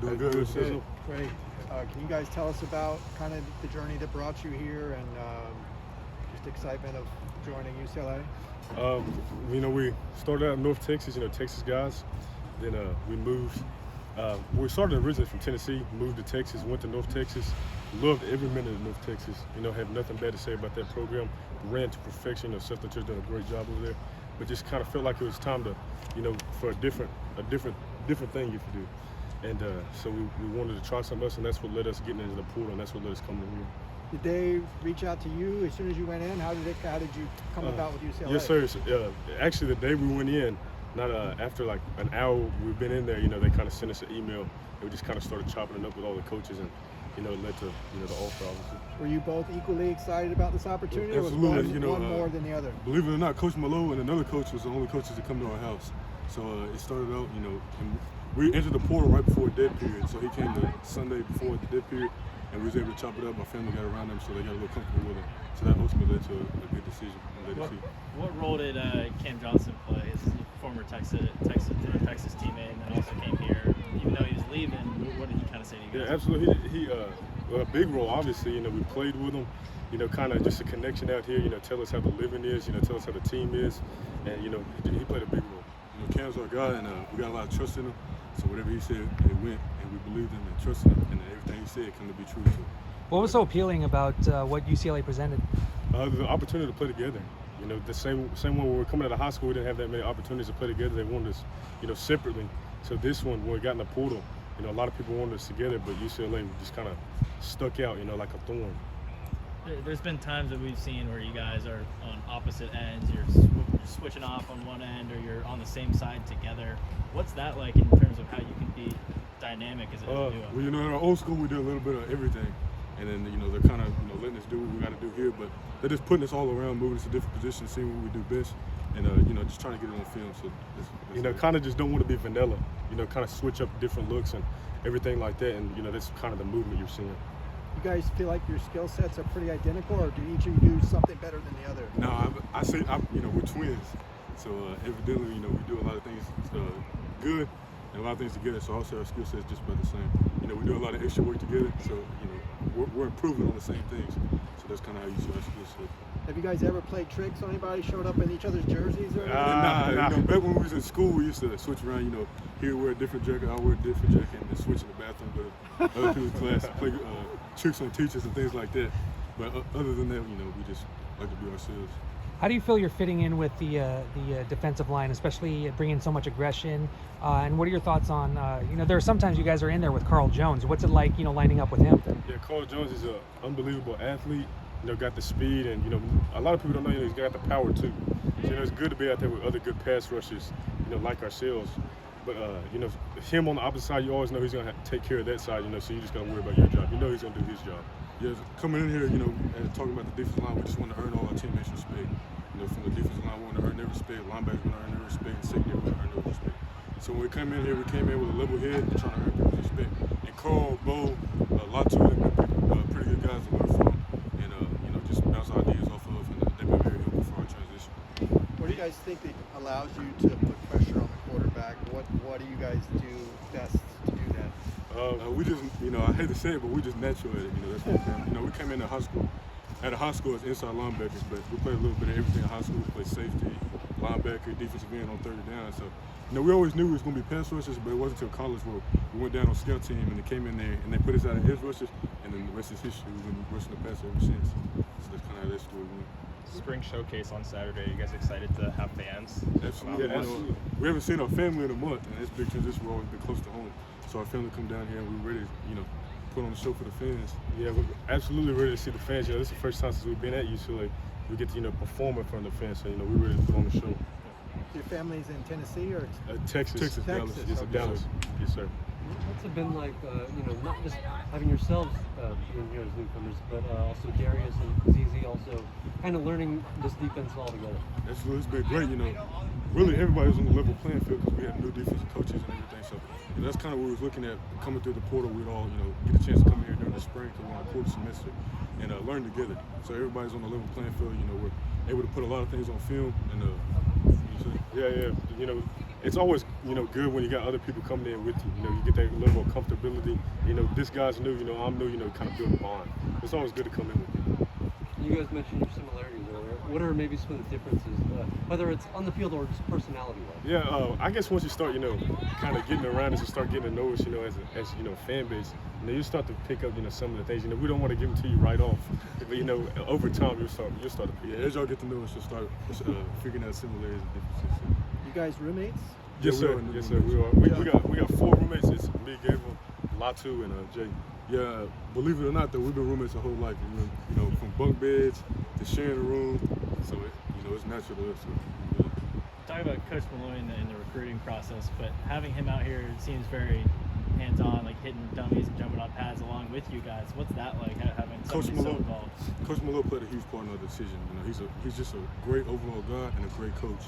Doing good. Good. Great. Can you guys tell us about kind of the journey that brought you here and just excitement of joining UCLA? We started out in North Texas, Texas guys. Then we moved. We started originally from Tennessee, moved to Texas, went to North Texas. Loved every minute of North Texas. Have nothing bad to say about that program. Ran to perfection. Seth and Church done a great job over there. But just kind of felt like it was time to, for a different thing you could do. And so we wanted to try something else, and that's what led us getting into the portal, and that's what led us coming here. Did they reach out to you as soon as you went in? How did you come about with UCLA? Yes, sir. So, actually, the day we went in, not after like an hour we've been in there, they kind of sent us an email, and we just kind of started chopping it up with all the coaches, and it led to the offer, obviously. Were you both equally excited about this opportunity, Absolutely. or was one more than the other? Believe it or not, Coach Malo and another coach was the only coaches that come to our house. So it started out, and we entered the portal right before dead period. So he came the Sunday before the dead period, and we was able to chop it up. My family got around him, so they got a little comfortable with him. So that ultimately led to a good decision. What role did Cam Johnson play as a former Texas teammate, and then also came here? Even though he was leaving, what did he kind of say to you guys? Yeah, absolutely. He a big role, obviously. We played with him. Kind of just a connection out here. Tell us how the living is. Tell us how the team is, and he played a big role. Cam's our guy, and we got a lot of trust in him. So whatever he said, it went, and we believed him and trusted him, and everything he said come to be true. So. What was so appealing about what UCLA presented? The opportunity to play together. The same way when we were coming out of high school, we didn't have that many opportunities to play together. They wanted us, separately. So this one, when we got in the portal, a lot of people wanted us together, but UCLA just kind of stuck out, like a thorn. There's been times that we've seen where you guys are on opposite ends. You're switching off on one end, or you're on the same side together. What's that like in terms of how you can be dynamic as a duo? Well, in our old school, we did a little bit of everything. And then, they're kind of, letting us do what we got to do here. But they're just putting us all around, moving us to different positions, seeing what we do best. And, just trying to get it on film. So, kind of just don't want to be vanilla. Kind of switch up different looks and everything like that. And, that's kind of the movement you're seeing. You guys feel like your skill sets are pretty identical, or do each of you do something better than the other? No, I say, we're twins. So, evidently, we do a lot of things good and a lot of things together. So, also our skill sets just about the same. We do a lot of extra work together. So, we're improving on the same things. So, that's kind of how you see our skill set. Have you guys ever played tricks on anybody, showed up in each other's jerseys? Or nah. Back when we was in school, we used to switch around. He would wear a different jacket, I wear a different jacket, and then switch in the bathroom. But other people's class, play tricks on teachers and things like that. But other than that, we just like to be ourselves. How do you feel you're fitting in with the defensive line, especially bringing so much aggression? And what are your thoughts on, there are sometimes you guys are in there with Carl Jones. What's it like, lining up with him? Yeah, Carl Jones is an unbelievable athlete. Got the speed, and a lot of people don't know he's got the power too. So it's good to be out there with other good pass rushers, like ourselves. But him on the opposite side, you always know he's gonna take care of that side. So you just gotta worry about your job. He's gonna do his job. Yeah, coming in here, and talking about the defensive line, we just want to earn all our teammates' respect. From the defensive line, we want to earn their respect. Linebackers want to earn their respect, and secondary want to earn their respect. So when we come in here, we came in with a level head and trying to earn people's respect. And Carl, Bo, Latu, they've been pretty good guys to learn from. Just bounce ideas off of, and they've been very helpful for our transition. What do you guys think that allows you to put pressure on the quarterback? What do you guys do best to do that? We just, I hate to say it, but we just natural at it. That's what we do. We came into high school. At a high school as inside linebackers, but we played a little bit of everything in high school. We played safety, linebacker, defensive end on third down. So, we always knew we was going to be pass rushers, but it wasn't until college where we went down on scout team and they came in there and they put us out of edge rushers, and then the rest is history. We've been rushing the passer ever since. So that's kind of how that story went. Spring showcase on Saturday. You guys excited to have fans? Absolutely. Yeah, absolutely. We haven't seen our family in a month, and it's a big transition. We've always been close to home. So our family come down here and we're ready, put on the show for the fans. Yeah, we're absolutely ready to see the fans. This is the first time since we've been at UCLA we get to perform in front of the fans. So we're ready to put on the show. Your family's in Tennessee or Texas, Dallas. Yes, Dallas. Yes, sir. What's it been like, not just having yourselves being here as newcomers, but also Darius and ZZ also kind of learning this defense all together? Absolutely, it's been great. Really everybody was on the level playing field because we had new defensive coaches and everything. So that's kind of what we was looking at coming through the portal. We'd all get a chance to come here during the spring because we're on a quarter semester and learn together. So everybody's on the level playing field. We're able to put a lot of things on film and yeah. it's always, you know, good when you got other people coming in with you. You know, you get that level of comfortability. You know, this guy's new, you know, I'm new, you know, kind of build a bond. It's always good to come in with people. You guys mentioned your similarities earlier. What are maybe some of the differences, whether it's on the field or just personality-wise? Yeah, I guess once you start, you know, kind of getting around us and start getting to know us, you know, as you know, fan base, you know, you start to pick up, you know, some of the things. You know, we don't want to give them to you right off, but you know, over time you'll start to pick. Yeah, as y'all get to know us, you'll start figuring out similarities and differences. You guys roommates? Yes, Yeah, sir. we are Yes, roommates. sir. We are. We got 4 roommates. It's me, Gabriel, Latu, and Jay. Yeah, believe it or not, though, we've been roommates our whole life. You know, from bunk beds to sharing a room. So it's natural to us. So, yeah. Talk about Coach Malloy in the recruiting process, but having him out here seems very hands-on, like hitting dummies and jumping on pads along with you guys. What's that like, having Coach somebody so Malloy, involved? Coach Malloy played a huge part in our decision. You know, he's just a great overall guy and a great coach.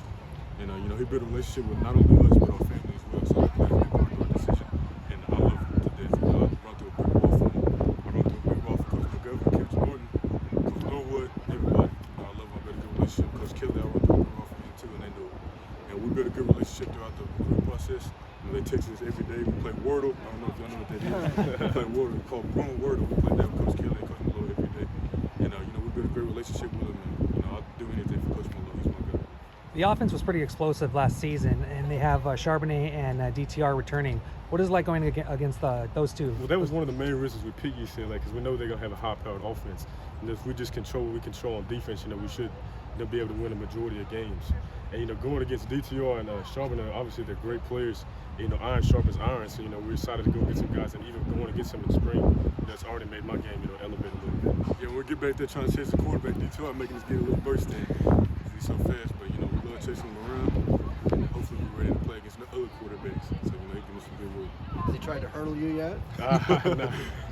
And you know, he built a relationship with not only us but our family as well. So he played a big part in our decision. And I love him to death. You know, I run through a brick wall for him. I run through a brick wall for Coach McGovern, Coach Norton, Coach Norwood, everybody. You know, I love him. I built a good relationship. Coach Kelly, I run through a brick wall for him too, and they know it. And we built a good relationship throughout the recruiting process. You know, they text us every day. We play Wordle. I don't know if y'all know what that is. We play Wordle. We call Bruno Wordle. We play that with Coach Kelly and Coach Malloy every day. And you know, we built a great relationship with him. And you know, I'll do anything for Coach Malloy. He's my guy. The offense was pretty explosive last season, and they have Charbonnet and DTR returning. What is it like going against those two? Well, that was one of the main reasons we picked UCLA, because we know they're gonna have a high-powered offense. And if we just control what we control on defense, you know, we should be able to win a majority of games. And you know, going against DTR and Charbonnet, obviously they're great players. You know, iron sharpens iron. So you know, we're excited to go get some guys, and even going against them in spring, that's already made my game, you know, elevate a little bit. Yeah, when we get back there trying to chase the quarterback, DTR making us get a little burst in. He's so fast, but you know, we love chasing him around. And hopefully we're ready to play against the other quarterbacks. So you know, he gives us some good work. Has he tried to hurdle you yet?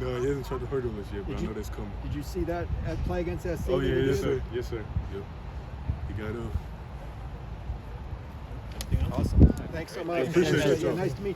No, he hasn't tried to hurdle us yet, but I know that's coming. Did you see that at play against SC? Oh yeah, that he yes did? sir, yes sir. Yep. He got up. Awesome. Thanks so much. Appreciate Yeah, y'all. nice to meet you.